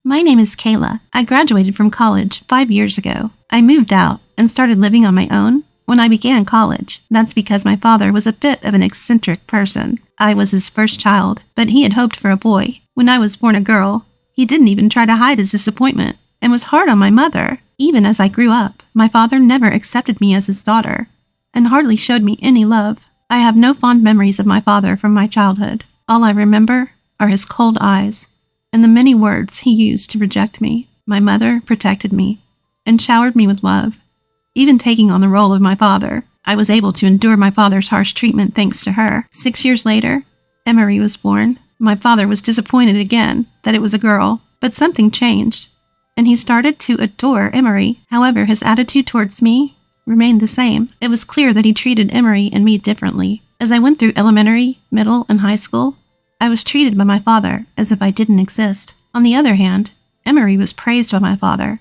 My name is Kayla. I graduated from college 5 years ago. I moved out and started living on my own when I began college. That's because my father was a bit of an eccentric person. I was his first child, but he had hoped for a boy. When I was born a girl, he didn't even try to hide his disappointment and was hard on my mother. Even as I grew up, my father never accepted me as his daughter and hardly showed me any love. I have no fond memories of my father from my childhood. All I remember are his cold eyes and the many words he used to reject me. My mother protected me and showered me with love. Even taking on the role of my father, I was able to endure my father's harsh treatment thanks to her. 6 years later, Emery was born. My father was disappointed again that it was a girl, but something changed, and he started to adore Emery. However, his attitude towards me remained the same. It was clear that he treated Emery and me differently. As I went through elementary, middle, and high school, I was treated by my father as if I didn't exist. On the other hand, Emery was praised by my father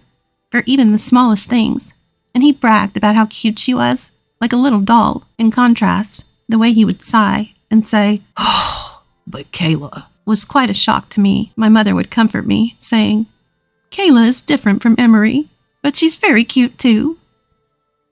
for even the smallest things, and he bragged about how cute she was, like a little doll. In contrast, the way he would sigh and say, "Oh, but Kayla," was quite a shock to me. My mother would comfort me, saying, "Kayla is different from Emery, but she's very cute too."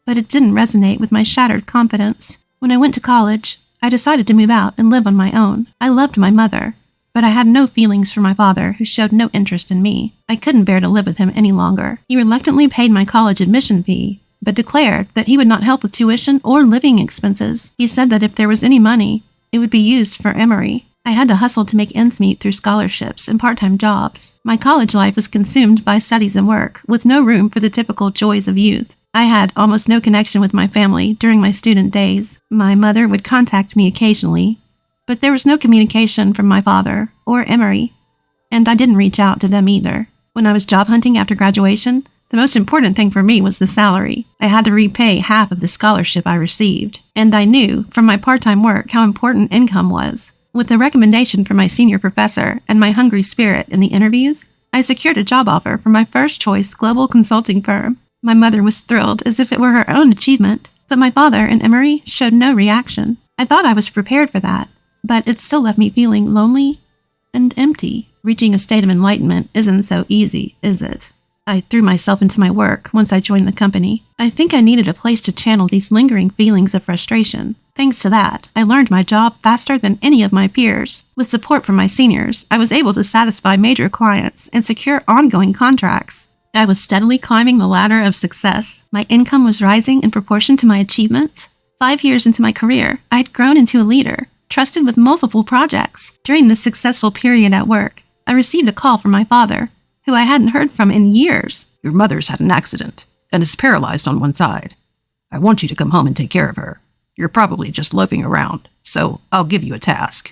But it didn't resonate with my shattered confidence. When I went to college, I decided to move out and live on my own. I loved my mother, but I had no feelings for my father, who showed no interest in me. I couldn't bear to live with him any longer. He reluctantly paid my college admission fee, but declared that he would not help with tuition or living expenses. He said that if there was any money, it would be used for Emery. I had to hustle to make ends meet through scholarships and part-time jobs. My college life was consumed by studies and work, with no room for the typical joys of youth. I had almost no connection with my family during my student days. My mother would contact me occasionally, but there was no communication from my father or Emery, and I didn't reach out to them either. When I was job hunting after graduation, the most important thing for me was the salary. I had to repay half of the scholarship I received, and I knew from my part-time work how important income was. With the recommendation from my senior professor and my hungry spirit in the interviews, I secured a job offer from my first choice global consulting firm. My mother was thrilled as if it were her own achievement, but my father and Emery showed no reaction. I thought I was prepared for that, but it still left me feeling lonely and empty. Reaching a state of enlightenment isn't so easy, is it? I threw myself into my work once I joined the company. I think I needed a place to channel these lingering feelings of frustration. Thanks to that, I learned my job faster than any of my peers. With support from my seniors, I was able to satisfy major clients and secure ongoing contracts. I was steadily climbing the ladder of success. My income was rising in proportion to my achievements. 5 years into my career, I had grown into a leader, trusted with multiple projects. During this successful period at work, I received a call from my father, who I hadn't heard from in years. "Your mother's had an accident and is paralyzed on one side. I want you to come home and take care of her. You're probably just loafing around, so I'll give you a task."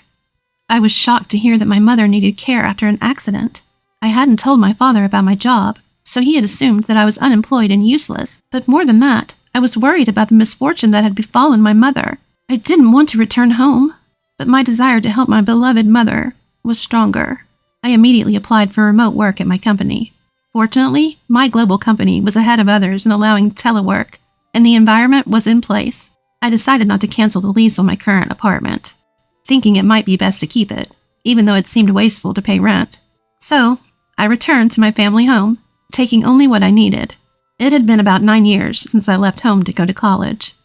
I was shocked to hear that my mother needed care after an accident. I hadn't told my father about my job, so he had assumed that I was unemployed and useless. But more than that, I was worried about the misfortune that had befallen my mother. I didn't want to return home, but my desire to help my beloved mother was stronger. I immediately applied for remote work at my company. Fortunately, my global company was ahead of others in allowing telework, and the environment was in place. I decided not to cancel the lease on my current apartment, thinking it might be best to keep it, even though it seemed wasteful to pay rent. So, I returned to my family home, taking only what I needed. It had been about 9 years since I left home to go to college.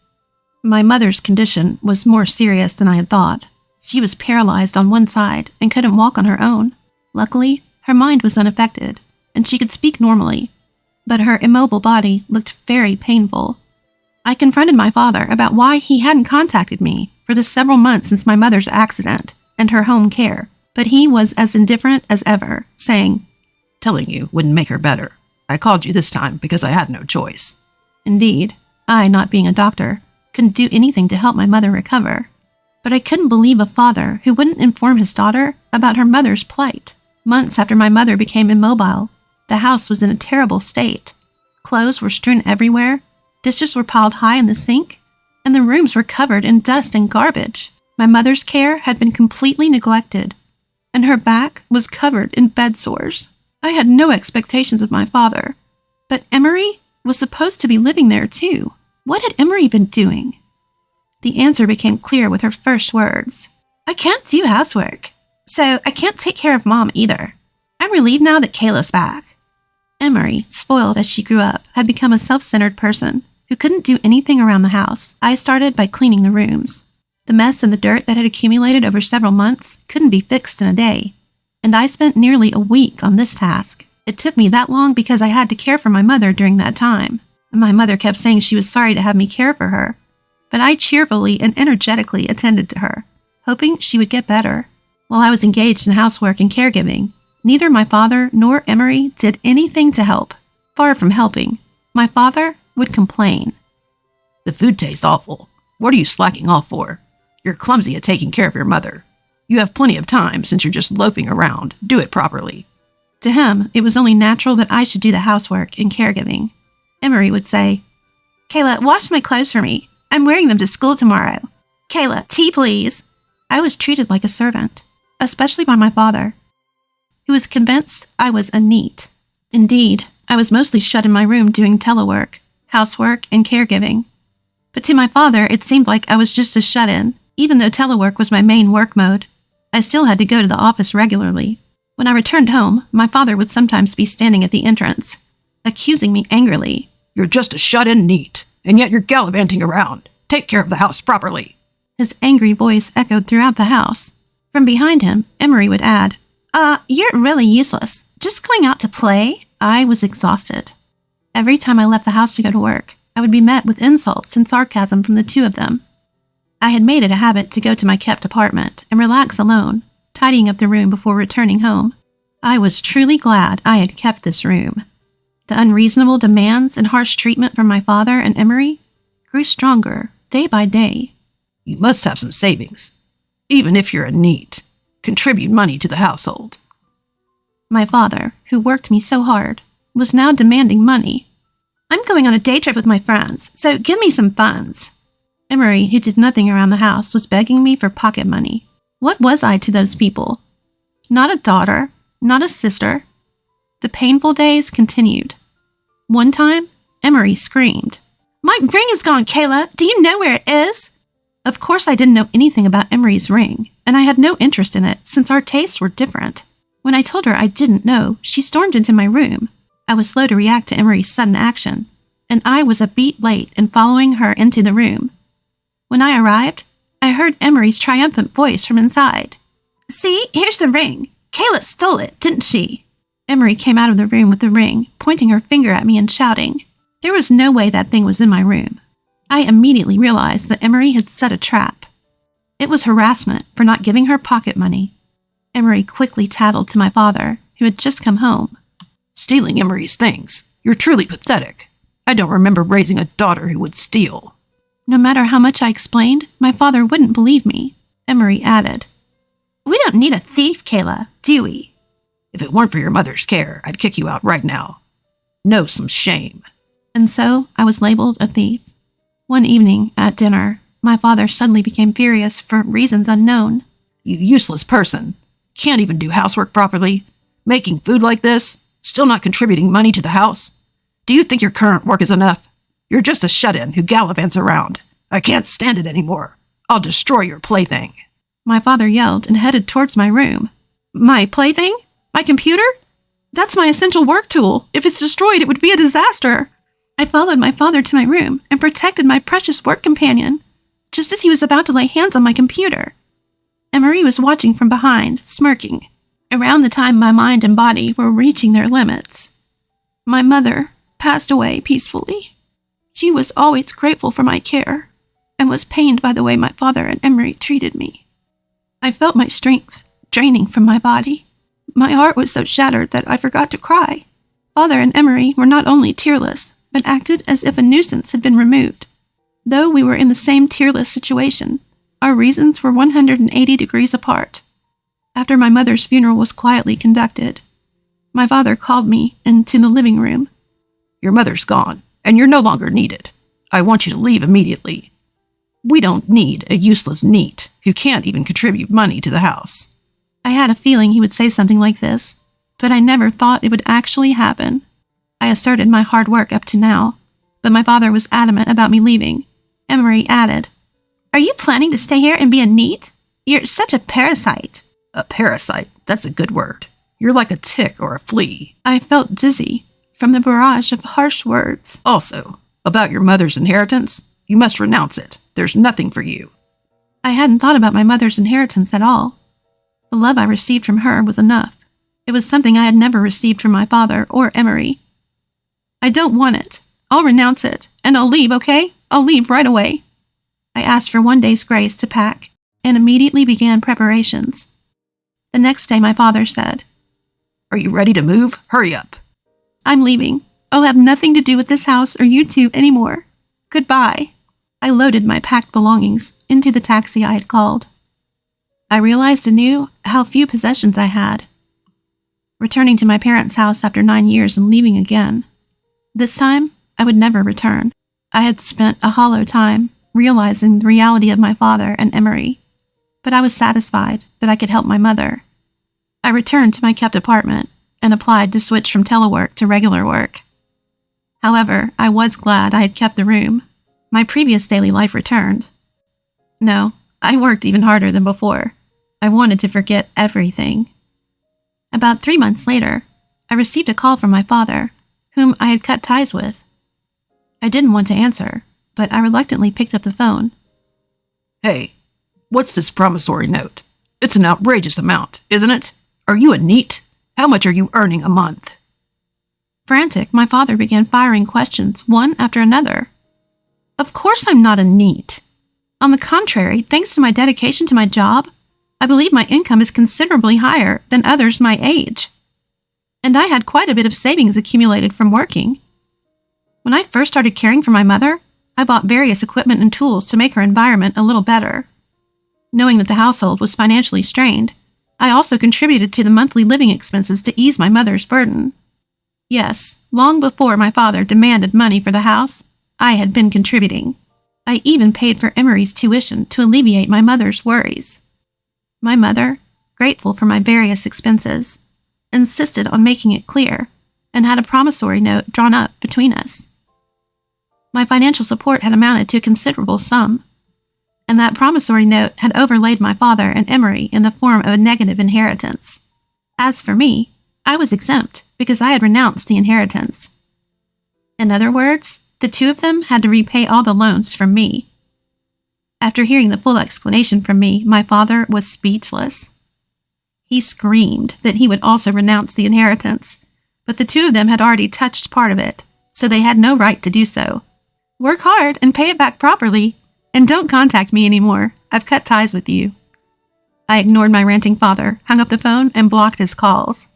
My mother's condition was more serious than I had thought. She was paralyzed on one side and couldn't walk on her own. Luckily, her mind was unaffected, and she could speak normally, but her immobile body looked very painful. I confronted my father about why he hadn't contacted me for the several months since my mother's accident and her home care, but he was as indifferent as ever, saying, "Telling you wouldn't make her better. I called you this time because I had no choice." Indeed, I, not being a doctor, couldn't do anything to help my mother recover. But I couldn't believe a father who wouldn't inform his daughter about her mother's plight. Months after my mother became immobile, the house was in a terrible state. Clothes were strewn everywhere, dishes were piled high in the sink, and the rooms were covered in dust and garbage. My mother's care had been completely neglected, and her back was covered in bed sores. I had no expectations of my father, but Emery was supposed to be living there too. What had Emery been doing? The answer became clear with her first words. "I can't do housework, so I can't take care of Mom either. I'm I'm relieved now that Kayla's back. Emery, spoiled as she grew up, had become a self-centered person who couldn't do anything around the house. I started by cleaning the rooms. The mess and the dirt that had accumulated over several months couldn't be fixed in a day, and I spent nearly a week on this task. It took me that long because I had to care for my mother during that time. My mother kept saying she was sorry to have me care for her, but I cheerfully and energetically attended to her, hoping she would get better. While I was engaged in housework and caregiving, neither my father nor Emery did anything to help. Far from helping, my father would complain. The food tastes awful. What are you slacking off for? You're clumsy at taking care of your mother. You have plenty of time since you're just loafing around. Do it properly. To him, it was only natural that I should do the housework and caregiving. Emery would say, Kayla, wash my clothes for me. I'm wearing them to school tomorrow. Kayla, tea please. I was treated like a servant, especially by my father, who was convinced I was a NEET. Indeed, I was mostly shut in my room doing telework, housework, and caregiving. But to my father, it seemed like I was just a shut-in. Even though telework was my main work mode, I still had to go to the office regularly. When I returned home, my father would sometimes be standing at the entrance, accusing me angrily. You're just a shut-in NEET, and yet you're gallivanting around. Take care of the house properly. His angry voice echoed throughout the house. From behind him, Emery would add, you're really useless. Just going out to play? I was exhausted. Every time I left the house to go to work, I would be met with insults and sarcasm from the two of them. I had made it a habit to go to my kept apartment and relax alone, tidying up the room before returning home. I was truly glad I had kept this room. The unreasonable demands and harsh treatment from my father and Emery grew stronger day by day. You must have some savings. Even if you're a NEET, contribute money to the household. My father, who worked me so hard, was now demanding money. I'm going on a day trip with my friends, so give me some funds. Emery, who did nothing around the house, was begging me for pocket money. What was I to those people? Not a daughter, not a sister. The painful days continued. One time, Emery screamed, My ring is gone, Kayla! Do you know where it is? Of course I didn't know anything about Emery's ring, and I had no interest in it since our tastes were different. When I told her I didn't know, she stormed into my room. I was slow to react to Emery's sudden action, and I was a beat late in following her into the room. When I arrived, I heard Emery's triumphant voice from inside. See, here's the ring. Kayla stole it, didn't she? Emery came out of the room with the ring, pointing her finger at me and shouting. There was no way that thing was in my room. I immediately realized that Emery had set a trap. It was harassment for not giving her pocket money. Emery quickly tattled to my father, who had just come home. Stealing Emery's things. You're truly pathetic. I don't remember raising a daughter who would steal. No matter how much I explained, my father wouldn't believe me. Emery added, We don't need a thief, Kayla, do we? If it weren't for your mother's care, I'd kick you out right now. Know some shame. And so I was labeled a thief. One evening at dinner, my father suddenly became furious for reasons unknown. You useless person. Can't even do housework properly. Making food like this. Still not contributing money to the house. Do you think your current work is enough? You're just a shut-in who gallivants around. I can't stand it anymore. I'll destroy your plaything. My father yelled and headed towards my room. My plaything? My computer? That's my essential work tool. If it's destroyed, it would be a disaster. I followed my father to my room and protected my precious work companion, just as he was about to lay hands on my computer. Emery was watching from behind, smirking, around the time my mind and body were reaching their limits. My mother passed away peacefully. She was always grateful for my care and was pained by the way my father and Emery treated me. I felt my strength draining from my body. My heart was so shattered that I forgot to cry. Father and Emery were not only tearless, but acted as if a nuisance had been removed. Though we were in the same tearless situation, our reasons were 180 degrees apart. After my mother's funeral was quietly conducted, my father called me into the living room. Your mother's gone, and you're no longer needed. I want you to leave immediately. We don't need a useless NEET who can't even contribute money to the house. I had a feeling he would say something like this, but I never thought it would actually happen. I asserted my hard work up to now, but my father was adamant about me leaving. Emery added, Are you planning to stay here and be a NEET? You're such a parasite. A parasite, that's a good word. You're like a tick or a flea. I felt dizzy from the barrage of harsh words. Also, about your mother's inheritance, you must renounce it. There's nothing for you. I hadn't thought about my mother's inheritance at all. The love I received from her was enough. It was something I had never received from my father or Emery. I don't want it. I'll renounce it, and I'll leave, okay? I'll leave right away. I asked for 1 day's grace to pack, and immediately began preparations. The next day my father said, Are you ready to move? Hurry up. I'm leaving. I'll have nothing to do with this house or you two anymore. Goodbye. I loaded my packed belongings into the taxi I had called. I realized anew how few possessions I had. Returning to my parents' house after 9 years and leaving again. This time, I would never return. I had spent a hollow time realizing the reality of my father and Emery, but I was satisfied that I could help my mother. I returned to my kept apartment and applied to switch from telework to regular work. However, I was glad I had kept the room. My previous daily life returned. No, I worked even harder than before. I wanted to forget everything. About 3 months later, I received a call from my father, whom I had cut ties with. I didn't want to answer, but I reluctantly picked up the phone. Hey, what's this promissory note? It's an outrageous amount, isn't it? Are you a NEET? How much are you earning a month? Frantic, my father began firing questions, one after another. Of course I'm not a NEET. On the contrary, thanks to my dedication to my job, I believe my income is considerably higher than others my age. And I had quite a bit of savings accumulated from working. When I first started caring for my mother, I bought various equipment and tools to make her environment a little better. Knowing that the household was financially strained, I also contributed to the monthly living expenses to ease my mother's burden. Yes, long before my father demanded money for the house, I had been contributing. I even paid for Emery's tuition to alleviate my mother's worries. My mother, grateful for my various expenses, insisted on making it clear and had a promissory note drawn up between us. My financial support had amounted to a considerable sum, and that promissory note had overlaid my father and Emery in the form of a negative inheritance. As for me, I was exempt because I had renounced the inheritance. In other words, the two of them had to repay all the loans from me. After hearing the full explanation from me, my father was speechless. He screamed that he would also renounce the inheritance, but the two of them had already touched part of it, so they had no right to do so. Work hard and pay it back properly, and don't contact me anymore. I've cut ties with you. I ignored my ranting father, hung up the phone, and blocked his calls.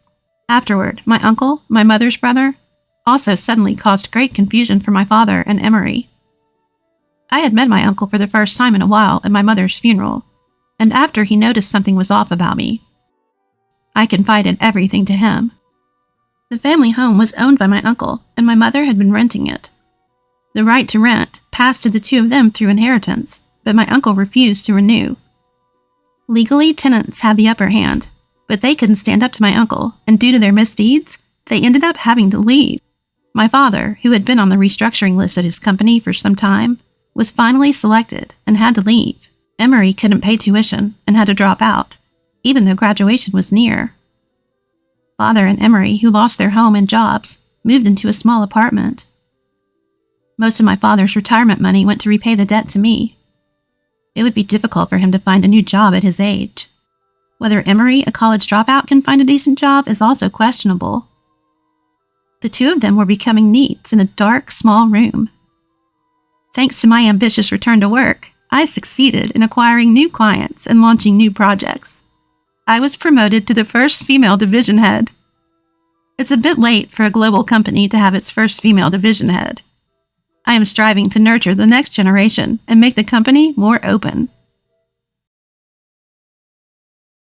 Afterward, my uncle, my mother's brother, also suddenly caused great confusion for my father and Emery. I had met my uncle for the first time in a while at my mother's funeral, and after he noticed something was off about me, I confided everything to him. The family home was owned by my uncle, and my mother had been renting it. The right to rent passed to the two of them through inheritance, but my uncle refused to renew. Legally, tenants had the upper hand, but they couldn't stand up to my uncle, and due to their misdeeds, they ended up having to leave. My father, who had been on the restructuring list at his company for some time, was finally selected and had to leave. Emery couldn't pay tuition and had to drop out, even though graduation was near. Father and Emery, who lost their home and jobs, moved into a small apartment. Most of my father's retirement money went to repay the debt to me. It would be difficult for him to find a new job at his age. Whether Emery, a college dropout, can find a decent job is also questionable. The two of them were becoming NEETs in a dark, small room. Thanks to my ambitious return to work, I succeeded in acquiring new clients and launching new projects. I was promoted to the first female division head. It's a bit late for a global company to have its first female division head. I am striving to nurture the next generation and make the company more open.